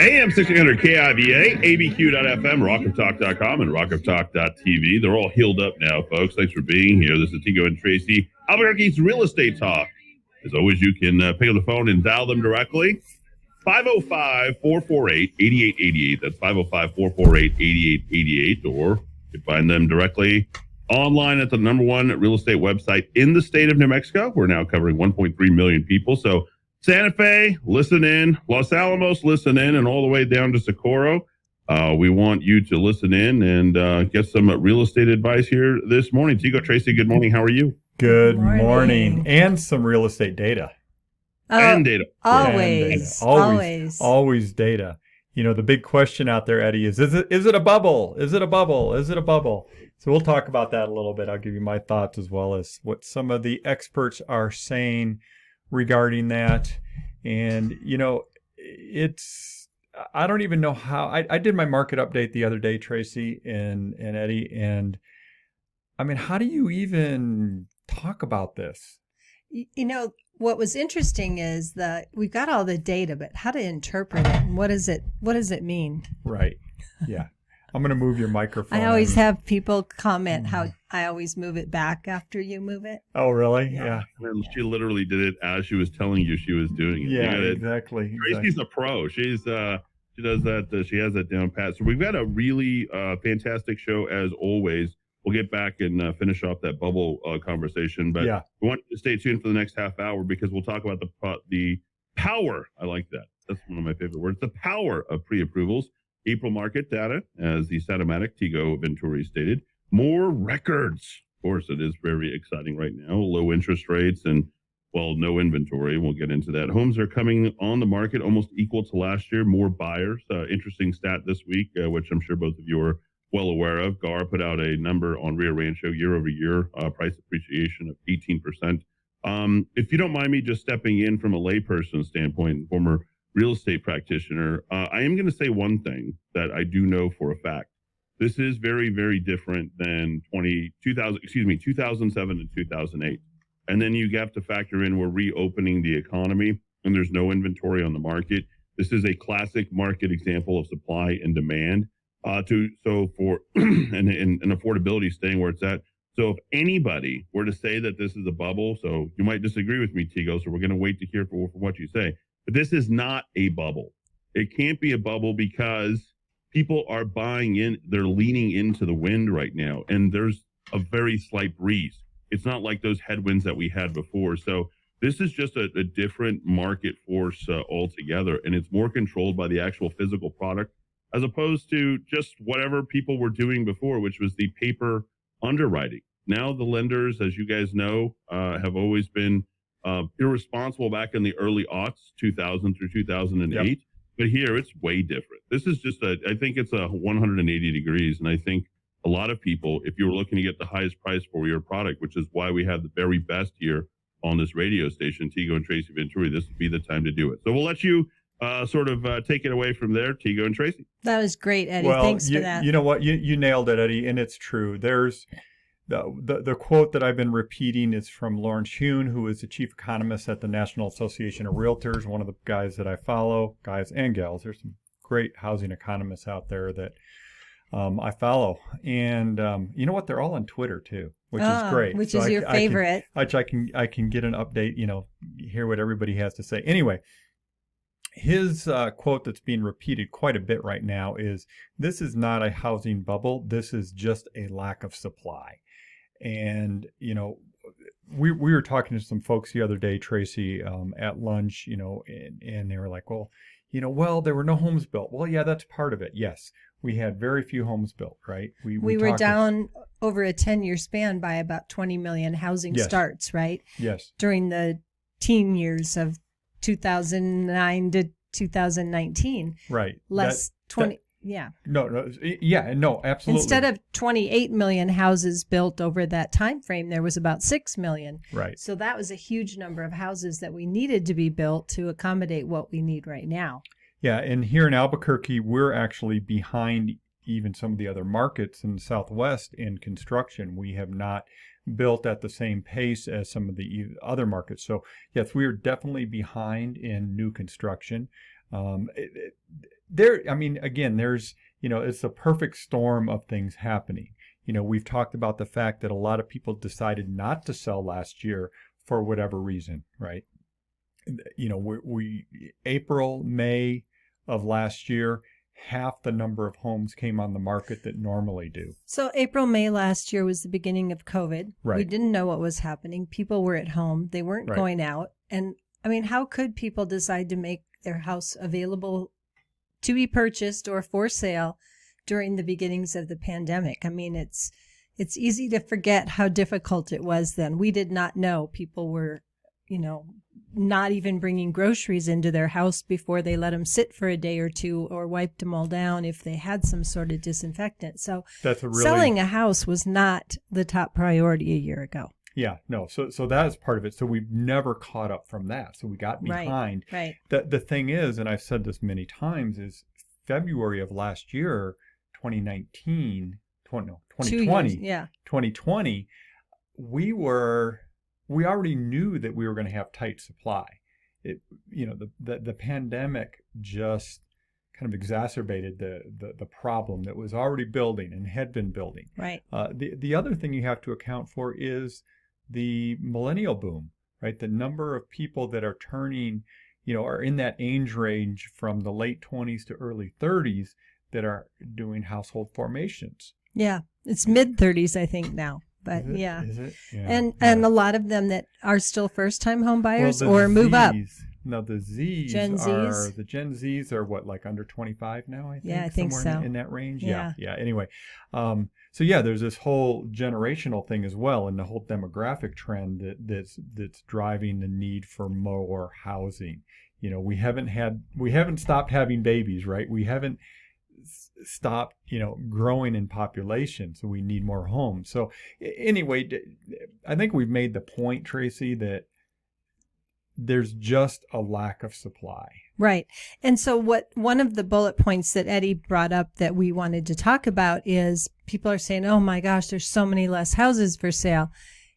AM 1600 KIVA, ABQ.FM, rockoftalk.com, and rockoftalk.tv. They're all healed up now, folks. Thanks for being here. This is Tego and Tracy, Albuquerque's Real Estate Talk. As always, you can pick up the phone and dial them directly. 505-448-8888. That's 505-448-8888. Or you can find them directly online at the #1 real estate website in the state of New Mexico. We're now covering 1.3 million people. So Santa Fe, listen in. Los Alamos, listen in. And all the way down to Socorro. We want you to listen in and get some real estate advice here this morning. Tego, Tracy, good morning. How are you? Good morning. And some real estate data. And data. Always data. You know, the big question out there, Eddie, is it a bubble? Is it a bubble? Is it a bubble? So we'll talk about that a little bit. I'll give you my thoughts as well as what some of the experts are saying regarding that. And, you know, I don't even know how. I did my market update the other day, Tracy and Eddie. And, I mean, how do you even talk about this? You know, what was interesting is that we've got all the data, but how to interpret it and what does it mean? Right. Yeah. I'm going to move your microphone. I always have people comment how I always move it back after you move it. Oh, really? Yeah. She literally did it as she was telling you she was doing it. Yeah, exactly. Tracy's a pro. She does that. She has that down pat. So we've got a really fantastic show as always. We'll get back and finish off that bubble conversation, but we want you to stay tuned for the next half hour because we'll talk about the power. I like that. That's one of my favorite words. The power of pre-approvals. April market data, as the Satamatic Tego Venturi stated. More records. Of course, it is very exciting right now. Low interest rates and, well, no inventory. We'll get into that. Homes are coming on the market almost equal to last year. More buyers. Interesting stat this week, which I'm sure both of you are well aware of. GAR put out a number on Rio Rancho year-over-year price appreciation of 18%. If you don't mind me just stepping in from a layperson standpoint, former real estate practitioner, I am going to say one thing that I do know for a fact. This is very, very different than 2007 and 2008. And then you have to factor in we're reopening the economy and there's no inventory on the market. This is a classic market example of supply and demand. For and affordability staying where it's at. So if anybody were to say that this is a bubble, so you might disagree with me, Tego, so we're going to wait to hear for what you say. But this is not a bubble. It can't be a bubble because people are buying in. They're leaning into the wind right now, and there's a very slight breeze. It's not like those headwinds that we had before. So this is just a different market force altogether, and it's more controlled by the actual physical product as opposed to just whatever people were doing before, which was the paper underwriting. Now the lenders, as you guys know, have always been irresponsible back in the early aughts, 2000 through 2008. Yep. But here it's way different. This is just I think it's a 180 degrees. And I think a lot of people, if you were looking to get the highest price for your product, which is why we have the very best here on this radio station, Tego and Tracy Venturi, this would be the time to do it. So we'll let you take it away from there, Tego and Tracy. That was great, Eddie. Thanks for that. You know what? You nailed it, Eddie, and it's true. There's the quote that I've been repeating is from Lawrence Hune, who is the chief economist at the National Association of Realtors, one of the guys that I follow, guys and gals. There's some great housing economists out there that I follow. And you know what? They're all on Twitter, too, which is great. Which is your favorite. I can get an update, hear what everybody has to say. Anyway, his quote that's being repeated quite a bit right now is, this is not a housing bubble. This is just a lack of supply. And, we were talking to some folks the other day, Tracy, at lunch, and they were like, well, there were no homes built. Well, yeah, that's part of it. Yes. We had very few homes built, right? We were down over a 10-year span by about 20 million housing starts, right? Yes. During the teen years of 2009 to 2019. Right. No, absolutely. Instead of 28 million houses built over that time frame, there was about 6 million. Right. So that was a huge number of houses that we needed to be built to accommodate what we need right now. Yeah, and here in Albuquerque, we're actually behind even some of the other markets in the Southwest in construction. We have not built at the same pace as some of the other markets. So yes, we are definitely behind in new construction. again, there's, it's a perfect storm of things happening. We've talked about the fact that a lot of people decided not to sell last year for whatever reason, right? We April, May of last year, half the number of homes came on the market that normally do. So April, May last year was the beginning of COVID. Right. We didn't know what was happening. People were at home. They weren't going out. And how could people decide to make their house available to be purchased or for sale during the beginnings of the pandemic? It's easy to forget how difficult it was then. We did not know. People were, not even bringing groceries into their house before they let them sit for a day or two or wiped them all down if they had some sort of disinfectant. So selling a house was not the top priority a year ago. Yeah, no. So that is part of it. So we've never caught up from that. So we got behind. Right. The thing is, and I've said this many times, is February of last year, 2020, 2020, we already knew that we were going to have tight supply. The pandemic just kind of exacerbated the problem that was already building and had been building. Right. The other thing you have to account for is the Millennial Boom, right? The number of people that are turning, are in that age range from the late 20s to early 30s that are doing household formations. Yeah, it's mid 30s, I think now. But Is yeah. And a lot of them that are still first-time home buyers or move up. No, the Gen Zs are what, like under 25 now, I think? Yeah, I think somewhere so. in that range. Yeah. Anyway, there's this whole generational thing as well, and the whole demographic trend that's driving the need for more housing. We haven't stopped having babies, right? We haven't stopped, growing in population, so we need more homes. So anyway, I think we've made the point, Tracy, that there's just a lack of supply. Right. And so one of the bullet points that Eddie brought up that we wanted to talk about is people are saying, oh my gosh, there's so many less houses for sale.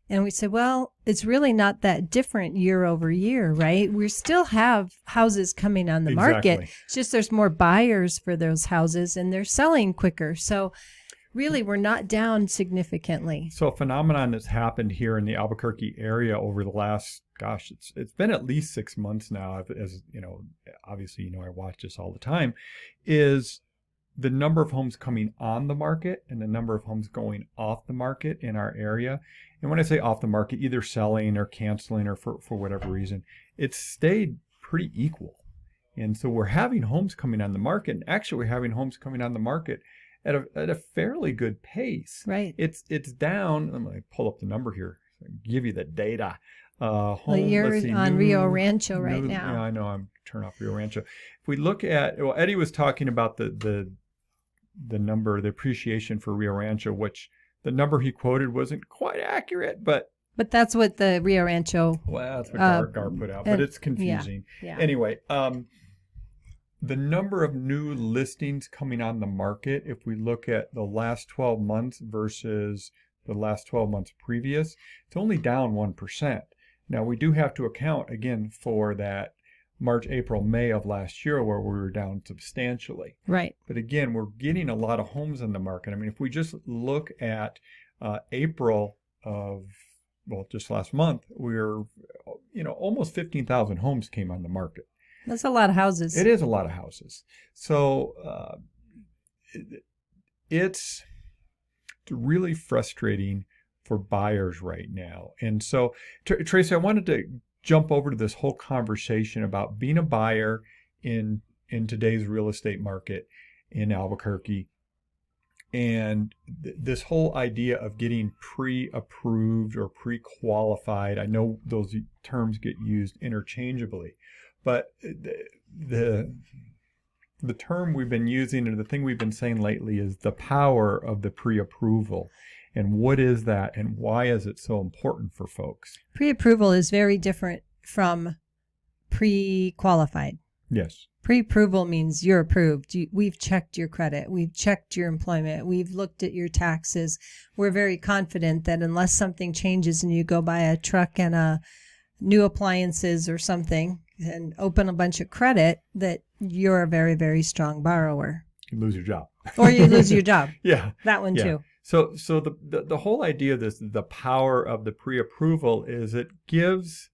And we said, well, it's really not that different year over year, right? We still have houses coming on the market. It's just there's more buyers for those houses and they're selling quicker. So really, we're not down significantly. So a phenomenon that's happened here in the Albuquerque area over the last, it's been at least 6 months now, as obviously, I watch this all the time, is the number of homes coming on the market and the number of homes going off the market in our area. And when I say off the market, either selling or canceling or for whatever reason, it's stayed pretty equal. And so we're having homes coming on the market, and actually we're having homes coming on the market at a fairly good pace. Right. It's down. I'm going to pull up the number here, give you the data. You're on Rio Rancho right now. Yeah, I know. I'm turn off Rio Rancho. If we look at, Eddie was talking about the number, the appreciation for Rio Rancho, which the number he quoted wasn't quite accurate, but that's what the Rio Rancho. Well, that's what Gar put out, but it's confusing. Yeah. Anyway, the number of new listings coming on the market, if we look at the last 12 months versus the last 12 months previous, it's only down 1%. Now, we do have to account, again, for that March, April, May of last year where we were down substantially. Right. But again, we're getting a lot of homes in the market. I mean, if we just look at April of, just last month, we're, almost 15,000 homes came on the market. That's a lot of houses. It is a lot of houses. So it's really frustrating for buyers right now. And so, Tracy, I wanted to jump over to this whole conversation about being a buyer in today's real estate market in Albuquerque, and this whole idea of getting pre-approved or pre-qualified. I know those terms get used interchangeably, but the term we've been using, and the thing we've been saying lately, is the power of the pre-approval. And what is that, and why is it so important for folks? Pre-approval is very different from pre-qualified. Yes. Pre-approval means you're approved. We've checked your credit. We've checked your employment. We've looked at your taxes. We're very confident that unless something changes and you go buy a truck and a new appliances or something and open a bunch of credit, that you're a very, very strong borrower. You lose your job. Or you lose your job. Yeah. That one too. So the whole idea of this, the power of the pre-approval is it gives,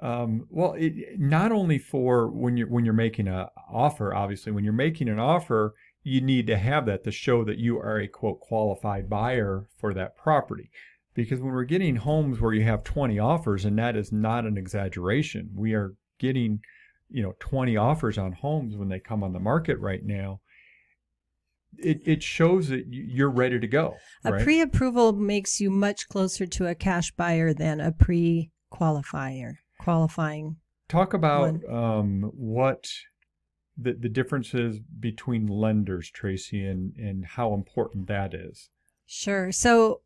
not only for when you're making an offer, obviously, when you're making an offer, you need to have that to show that you are a, quote, qualified buyer for that property. Because when we're getting homes where you have 20 offers, and that is not an exaggeration, we are getting, 20 offers on homes when they come on the market right now. It shows that you're ready to go. A right? pre-approval makes you much closer to a cash buyer than a qualifying. Talk about what the differences between lenders, Tracy, and how important that is. Sure. So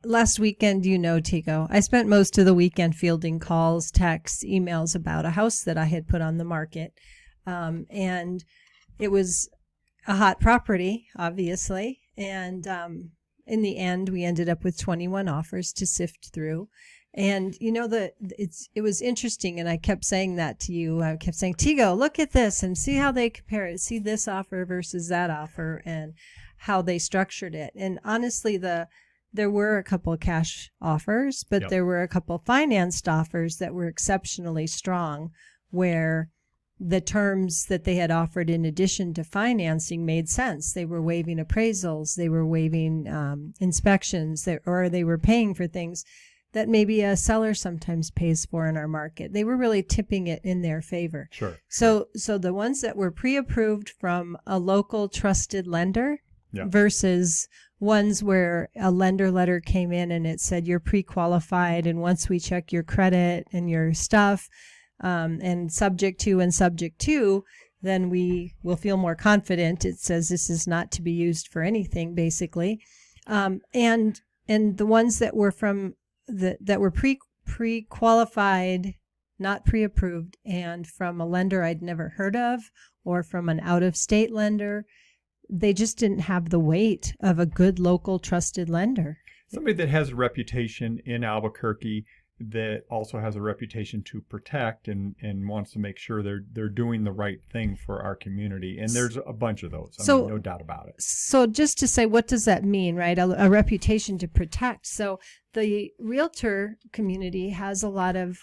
last weekend, Tego, I spent most of the weekend fielding calls, texts, emails about a house that I had put on the market. And it was a hot property, obviously. And in the end, we ended up with 21 offers to sift through. And it was interesting, and I kept saying that to you. I kept saying, Tego, look at this and see how they compare it. See this offer versus that offer and how they structured it. And honestly, there were a couple of cash offers, but there were a couple of financed offers that were exceptionally strong, where the terms that they had offered in addition to financing made sense. They were waiving appraisals, they were waiving inspections, or they were paying for things that maybe a seller sometimes pays for in our market. They were really tipping it in their favor. Sure. So the ones that were pre-approved from a local trusted lender versus ones where a lender letter came in and it said you're pre-qualified, and once we check your credit and your stuff, and subject to, then we will feel more confident. It says this is not to be used for anything, basically. And the ones that were that were pre-qualified, not pre-approved, and from a lender I'd never heard of, or from an out-of-state lender, they just didn't have the weight of a good local trusted lender. Somebody that has a reputation in Albuquerque, that also has a reputation to protect and wants to make sure they're doing the right thing for our community. And there's a bunch of those. I mean, no doubt about it. So just to say, what does that mean, right? A reputation to protect. So the realtor community has a lot of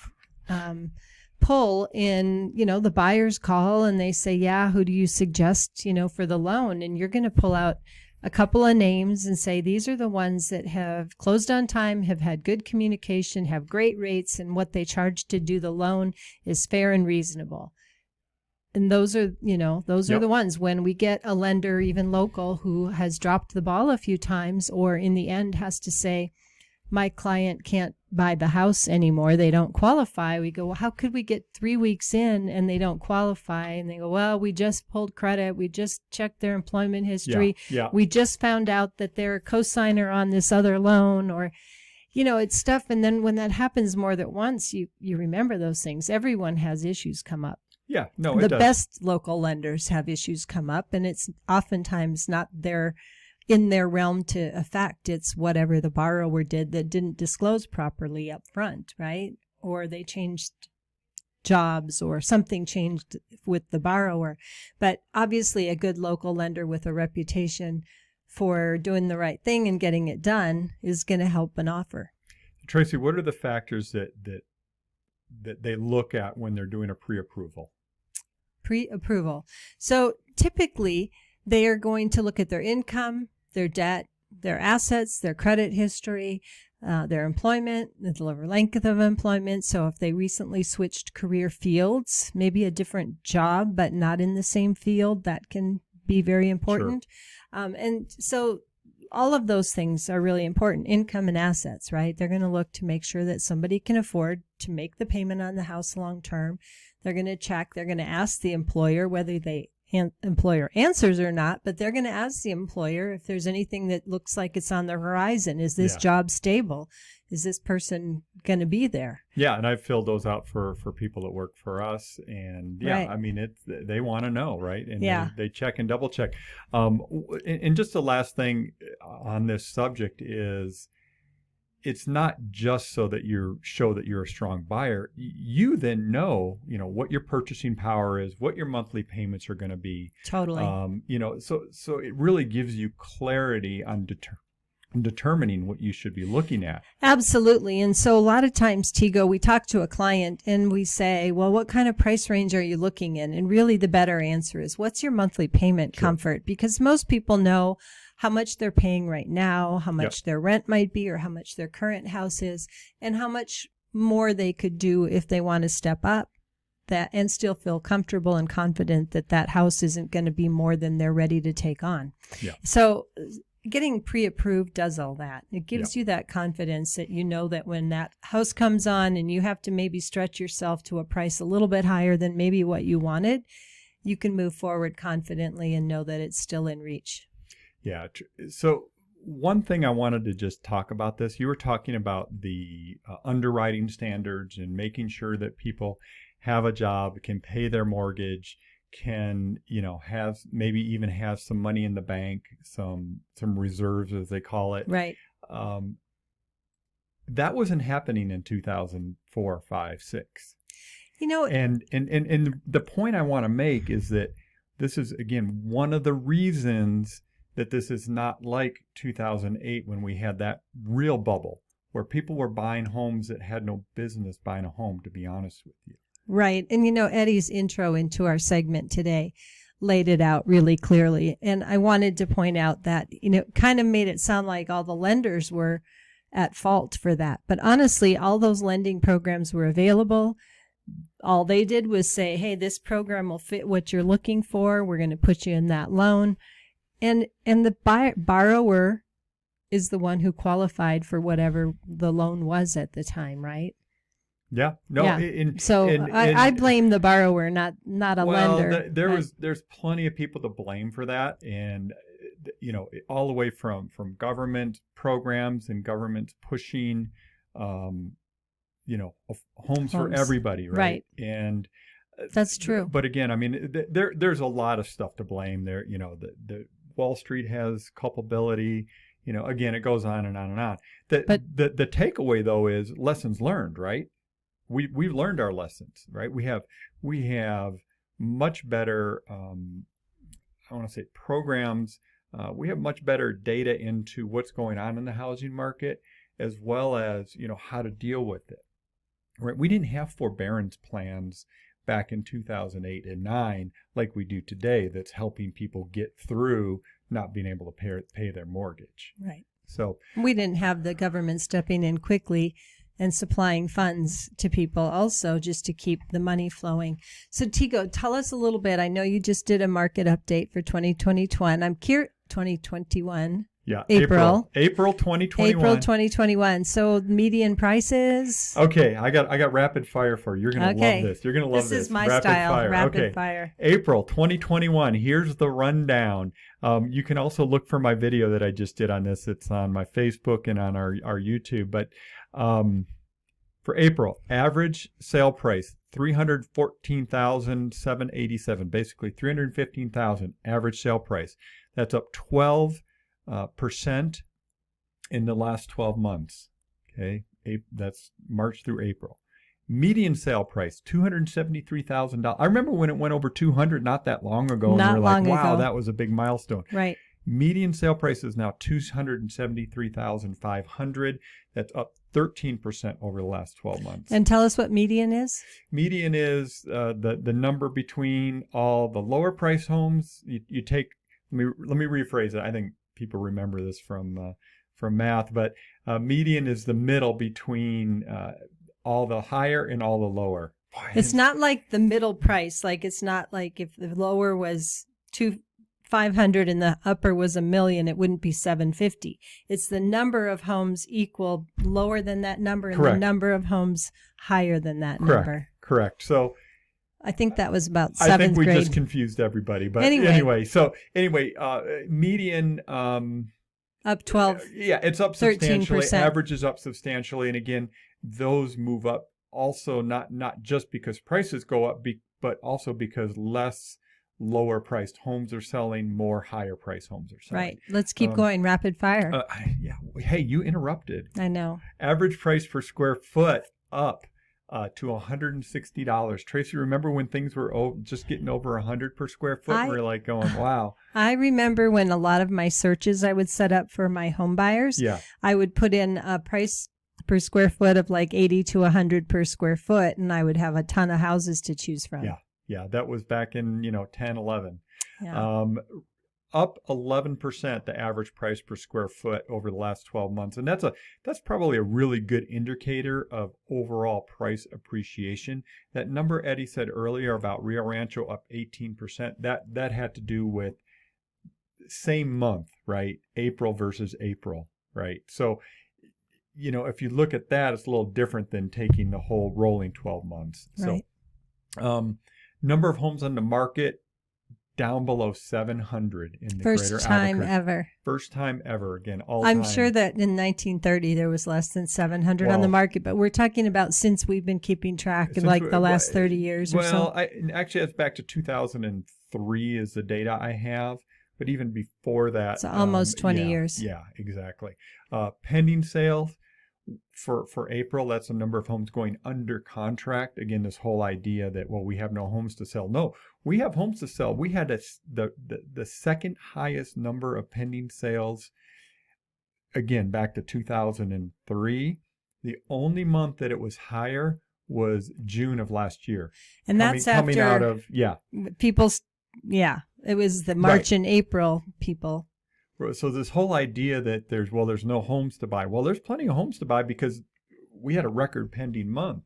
pull in, the buyers call and they say, yeah, who do you suggest, for the loan? And you're going to pull out a couple of names and say, these are the ones that have closed on time, have had good communication, have great rates, and what they charge to do the loan is fair and reasonable. And those are, are the ones. When we get a lender, even local, who has dropped the ball a few times, or in the end has to say, my client can't buy the house anymore, they don't qualify. We go, well, how could we get 3 weeks in and they don't qualify? And they go, well, we just pulled credit, we just checked their employment history, we just found out that they're a co-signer on this other loan, or it's stuff. And then when that happens more than once, you remember those things. Everyone has issues come up. Yeah, no, the best local lenders have issues come up, and it's oftentimes not in their realm to affect. It's whatever the borrower did that didn't disclose properly up front, right? Or they changed jobs, or something changed with the borrower. But obviously a good local lender with a reputation for doing the right thing and getting it done is going to help an offer. Tracy, what are the factors that they look at when they're doing a pre-approval? Pre-approval. So typically they are going to look at their income, their debt, their assets, their credit history, their employment, the length of employment. So if they recently switched career fields, maybe a different job, but not in the same field, that can be very important. Sure. And so all of those things are really important. Income and assets, right? They're going to look to make sure that somebody can afford to make the payment on the house long term. They're going to check, they're going to ask the employer whether the employer answers or not, but they're going to ask the employer if there's anything that looks like it's on the horizon. Is this job stable? Is this person going to be there? Yeah, and I've filled those out for people that work for us, and right. I mean, they want to know, right? And they check and double check. And just the last thing on this subject is, it's not just so that you show that you're a strong buyer. You then know, what your purchasing power is, what your monthly payments are going to be. Totally. So it really gives you clarity on determining what you should be looking at. Absolutely. And so a lot of times, Tego, we talk to a client and we say, well, what kind of price range are you looking in? And really the better answer is, what's your monthly payment comfort? Because most people know how much they're paying right now, how much their rent might be, or how much their current house is, and how much more they could do if they want to step up that and still feel comfortable and confident that that house isn't going to be more than they're ready to take on. Yeah. So getting pre-approved does all that. It gives you that confidence that you know that when that house comes on and you have to maybe stretch yourself to a price a little bit higher than maybe what you wanted, you can move forward confidently and know that it's still in reach. Yeah. So one thing I wanted to just talk about this, you were talking about the underwriting standards and making sure that people have a job, can pay their mortgage, can, have maybe even have some money in the bank, some reserves as they call it. Right. That wasn't happening in 2004, 5, 6. And the point I want to make is that this is, again, one of the reasons that this is not like 2008 when we had that real bubble where people were buying homes that had no business buying a home, to be honest with you. Right. And, Eddie's intro into our segment today laid it out really clearly. And I wanted to point out that, kind of made it sound like all the lenders were at fault for that. But honestly, all those lending programs were available. All they did was say, hey, this program will fit what you're looking for. We're going to put you in that loan. And the borrower is the one who qualified for whatever the loan was at the time, right? Yeah. No. Yeah. I blame the borrower, not a lender. There's plenty of people to blame for that, and all the way from government programs and governments pushing, homes for everybody, right? Right. And that's true. But again, I mean, there's a lot of stuff to blame there. The Wall Street has culpability. Again, it goes on and on and on. The takeaway though is lessons learned, right? We've learned our lessons, right? We have much better, I want to say programs. We have much better data into what's going on in the housing market, as well as, how to deal with it, right? We didn't have forbearance plans back in 2008 and 9 like we do today that's helping people get through not being able to pay their mortgage. Right. So we didn't have the government stepping in quickly and supplying funds to people also just to keep the money flowing. So Tego, tell us a little bit. I know you just did a market update for 2021. I'm curious, 2021. Yeah, April 2021. April 2021. So median prices. Okay, I got rapid fire for you. You're gonna love this. You're gonna love this. This is my rapid style. Fire. Rapid fire. April 2021. Here's the rundown. You can also look for my video that I just did on this. It's on my Facebook and on our YouTube. But for April, average sale price $314,787. Basically, $315,000 average sale price. That's up 12% in the last 12 months. Okay, that's March through April. Median sale price $273,000. I remember when it went over 200 not that long ago, and we were like, "Wow, that was a big milestone." Right. Median sale price is now $273,500. That's up 13% over the last 12 months. And tell us what median is. Median is the number between all the lower price homes. You take. Let me rephrase it. I think people remember this from math, but median is the middle between all the higher and all the lower. Boy, it's not like the middle price. Like it's not like if the lower was $500 and the upper was $1 million, it wouldn't be $750. It's the number of homes equal lower than that number and the number of homes higher than that number. Correct. So I think that was about 7th grade. I think we just confused everybody. But anyway, median up 12. Yeah, it's up substantially. 13%. Average is up substantially. And again, those move up also not just because prices go up, but also because less lower priced homes are selling, more higher priced homes are selling. Right. Let's keep going rapid fire. Yeah. Hey, you interrupted. I know. Average price per square foot up to $160. Tracy, remember when things were just getting over 100 per square foot? We're like going, wow. I remember when a lot of my searches I would set up for my home buyers. Yeah. I would put in a price per square foot of like 80 to 100 per square foot, and I would have a ton of houses to choose from. Yeah. Yeah, that was back in, 10, 11. Yeah. Up 11% the average price per square foot over the last 12 months. And that's probably a really good indicator of overall price appreciation. That number Eddie said earlier about Rio Rancho up 18%, that had to do with same month, right? April versus April, right? So, if you look at that, it's a little different than taking the whole rolling 12 months. Right. So, number of homes on the market down below 700 in the greater Albuquerque. First time ever. First time ever. Again, all I'm time. sure that in 1930 there was less than 700 on the market, but we're talking about since we've been keeping track in like the last 30 years or so. Well, actually, it's back to 2003 is the data I have, but even before that. It's almost 20 years. Yeah, exactly. Pending sales. For April, that's the number of homes going under contract. Again, this whole idea that, well, we have no homes to sell. No, we have homes to sell. We had the second highest number of pending sales, again, back to 2003. The only month that it was higher was June of last year. And that's coming after out of, it was the March and April people. So this whole idea that there's no homes to buy. Well, there's plenty of homes to buy because we had a record pending month.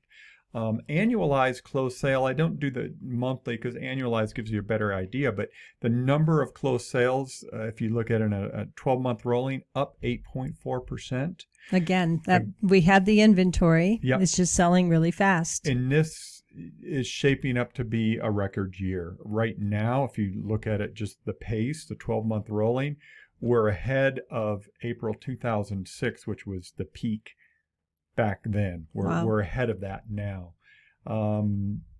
Annualized closed sale, I don't do the monthly because annualized gives you a better idea, but the number of closed sales, if you look at it in a 12-month rolling, up 8.4%. Again, we had the inventory. Yep. It's just selling really fast. And this is shaping up to be a record year. Right now, if you look at it, just the pace, the 12-month rolling, we're ahead of April 2006, which was the peak back then. We're ahead of that now.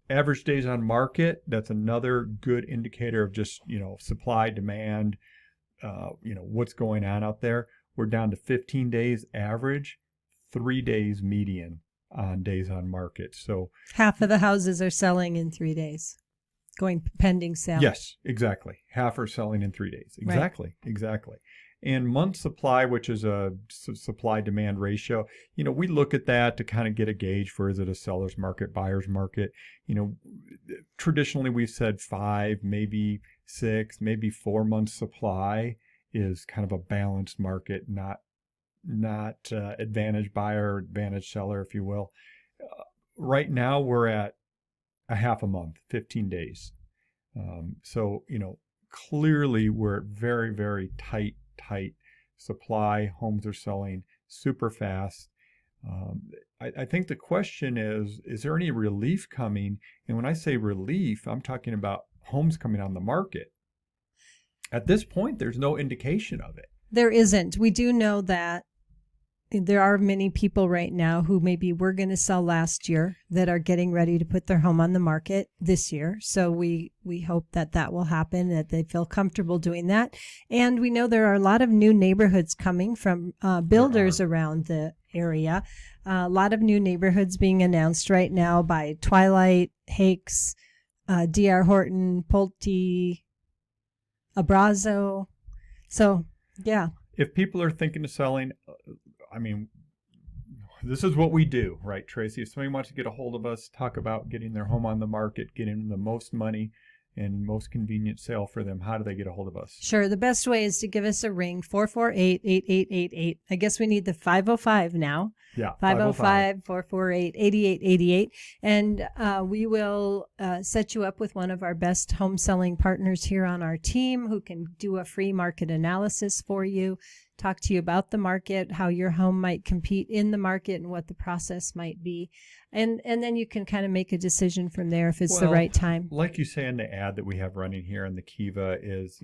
Average days on market, that's another good indicator of just, supply, demand, what's going on out there. We're down to 15 days average, 3 days median on days on market. So half of the houses are selling in 3 days. Going pending sale. Yes, exactly. Half are selling in 3 days. Exactly. And month supply, which is a supply-demand ratio, we look at that to kind of get a gauge for, is it a seller's market, buyer's market? Traditionally we've said 5, maybe 6, maybe 4 months supply is kind of a balanced market, not advantage buyer, advantage seller, if you will. Right now we're at a half a month, 15 days. So, clearly we're at very, very tight supply. Homes are selling super fast. I think the question is there any relief coming? And when I say relief, I'm talking about homes coming on the market. At this point, there's no indication of it. There isn't. We do know that there are many people right now who maybe were going to sell last year that are getting ready to put their home on the market this year. So we hope that will happen, that they feel comfortable doing that. And we know there are a lot of new neighborhoods coming from builders around the area. A lot of new neighborhoods being announced right now by Twilight, Hakes, D.R. Horton, Pulte, Abrazo. So, yeah. If people are thinking of selling, this is what we do, right, Tracy? If somebody wants to get a hold of us, talk about getting their home on the market, getting the most money and most convenient sale for them, how do they get a hold of us? Sure. The best way is to give us a ring, 448-8888. I guess we need the 505 now. Yeah. 505-448-8888. And we will set you up with one of our best home selling partners here on our team who can do a free market analysis for you, talk to you about the market, how your home might compete in the market and what the process might be. And then you can kind of make a decision from there if it's the right time. Like you say in the ad that we have running here in the Kiva is,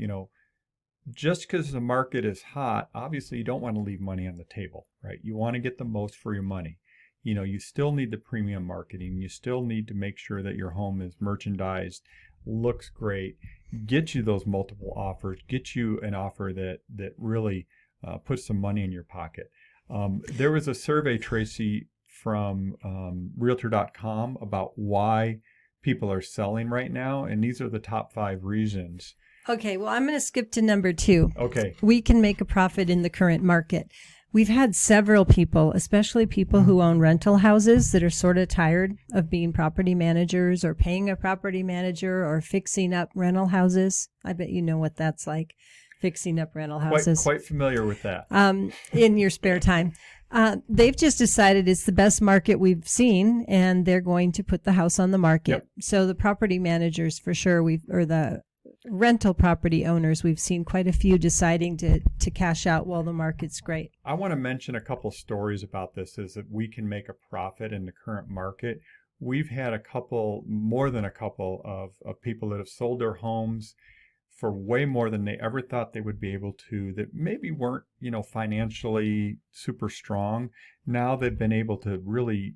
just because the market is hot, obviously you don't want to leave money on the table, right? You want to get the most for your money. You still need the premium marketing. You still need to make sure that your home is merchandised looks great, get you those multiple offers, get you an offer that really puts some money in your pocket. There was a survey, Tracy, from Realtor.com about why people are selling right now, and these are the top 5 reasons. Okay, well, I'm going to skip to number 2. Okay. We can make a profit in the current market. We've had several people, especially people who own rental houses, that are sort of tired of being property managers or paying a property manager or fixing up rental houses. I bet you know what that's like, fixing up rental houses. Quite familiar with that. In your spare time. They've just decided it's the best market we've seen, and they're going to put the house on the market. Yep. So the property managers, for sure, or the rental property owners, we've seen quite a few deciding to cash out while the market's great. I want to mention a couple stories about this, is that we can make a profit in the current market. We've had more than a couple of people that have sold their homes for way more than they ever thought they would be able to, that maybe weren't, financially super strong. Now they've been able to really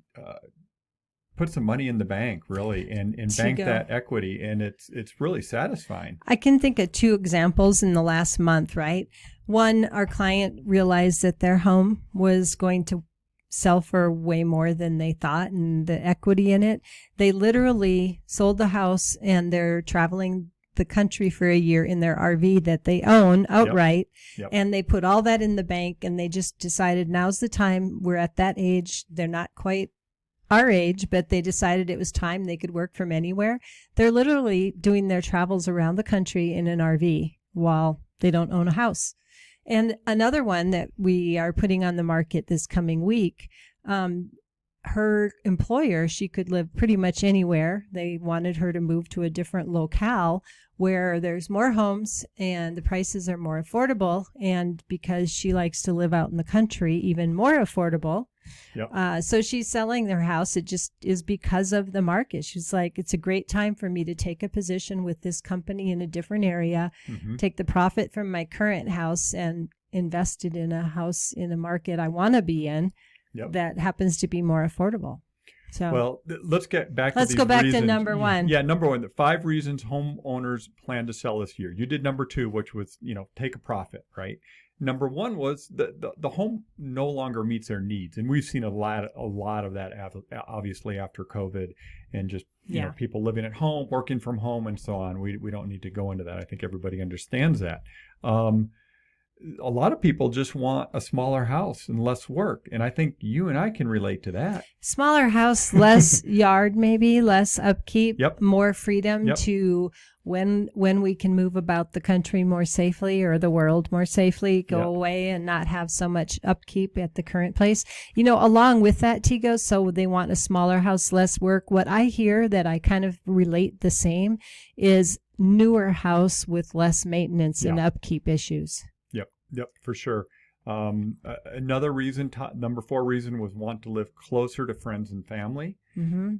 put some money in the bank, really, and bank that equity, and it's really satisfying. I can think of 2 examples in the last month, right? One, our client realized that their home was going to sell for way more than they thought, and the equity in it. They literally sold the house, and they're traveling the country for a year in their RV that they own outright. Yep. And they put all that in the bank, and they just decided now's the time. We're at that age. They're not quite our age, but they decided it was time. They could work from anywhere. They're literally doing their travels around the country in an RV while they don't own a house. And another one that we are putting on the market this coming week, her employer, she could live pretty much anywhere. They wanted her to move to a different locale where there's more homes and the prices are more affordable. And because she likes to live out in the country, even more affordable. Yep. So she's selling their house. It just is because of the market. She's like, it's a great time for me to take a position with this company in a different area, take the profit from my current house and invest it in a house in a market I want to be in. Yep. That happens to be more affordable. So, well, let's get back. Let's go back to number 1. Yeah, number 1. The 5 reasons homeowners plan to sell this year. You did number 2, which was take a profit, right? Number 1 was the home no longer meets their needs, and we've seen a lot of that obviously after COVID, and just people living at home, working from home, and so on. We don't need to go into that. I think everybody understands that. A lot of people just want a smaller house and less work. And I think you and I can relate to that. Smaller house, less yard, maybe less upkeep, more freedom to when we can move about the country more safely or the world more safely, go away and not have so much upkeep at the current place. Along with that, Tego, so they want a smaller house, less work. What I hear that I kind of relate the same is newer house with less maintenance and upkeep issues. Yep, for sure. Another reason, number 4 reason, was want to live closer to friends and family. Mm-hmm.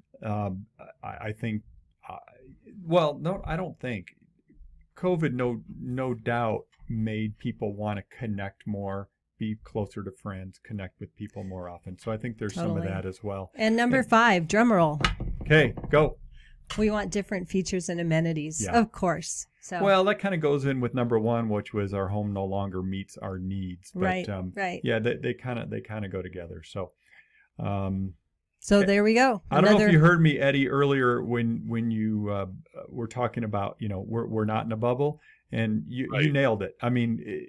I think, I don't think. COVID, no doubt, made people want to connect more, be closer to friends, connect with people more often. So I think there's some of that as well. And number 5, drum roll. Okay, go. We want different features and amenities, of course. So. Well, that kind of goes in with number 1, which was our home no longer meets our needs. But, right. Yeah, they kind of go together. So, so there we go. I don't know if you heard me, Eddie, earlier when you were talking about we're not in a bubble, and you nailed it. I mean,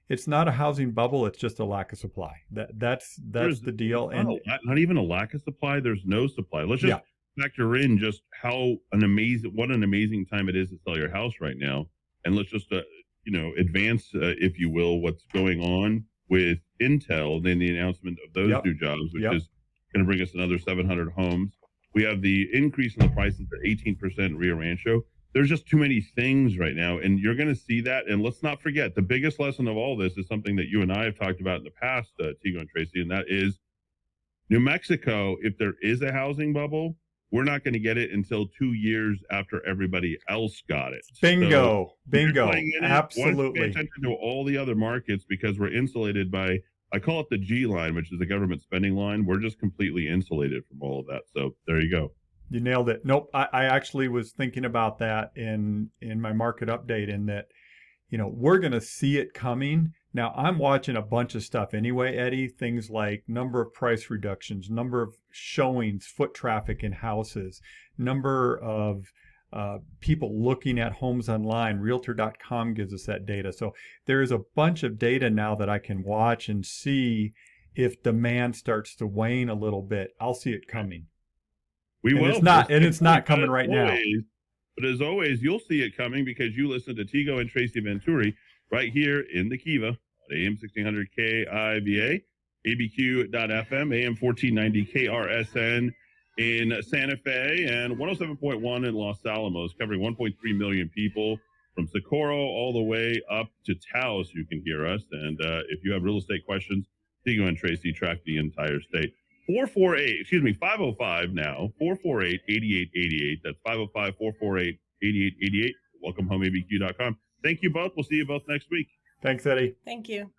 it's not a housing bubble; it's just a lack of supply. That's the deal. And not even a lack of supply. There's no supply. Let's just factor in just what an amazing time it is to sell your house right now, and let's just advance, if you will, what's going on with Intel and the announcement of those 2 jobs, which is going to bring us another 700 homes. We have the increase in the prices for 18% Rio Rancho. There's just too many things right now, and you're going to see that. And let's not forget, the biggest lesson of all this is something that you and I have talked about in the past, Tego and Tracy, and that is New Mexico. If there is a housing bubble, we're not going to get it until 2 years after everybody else got it. Bingo. So Bingo. Absolutely. Pay attention to all the other markets because we're insulated by, I call it the G line, which is the government spending line. We're just completely insulated from all of that. So there you go. You nailed it. Nope. I actually was thinking about that in my market update, in that, we're going to see it coming. Now, I'm watching a bunch of stuff anyway, Eddie, things like number of price reductions, number of showings, foot traffic in houses, number of people looking at homes online. Realtor.com gives us that data. So there is a bunch of data now that I can watch and see if demand starts to wane a little bit. I'll see it coming. We will. It's not coming right now. But as always, you'll see it coming because you listen to Tego and Tracy Venturi right here in the Kiva on AM 1600 KIVA, ABQ.FM, AM 1490 KRSN in Santa Fe, and 107.1 in Los Alamos, covering 1.3 million people from Socorro all the way up to Taos. You can hear us. And if you have real estate questions, Tego and Tracy track the entire state. 505 now, 448-8888. That's 505-448-8888. WelcomeHomeABQ.com. Thank you both. We'll see you both next week. Thanks, Eddie. Thank you.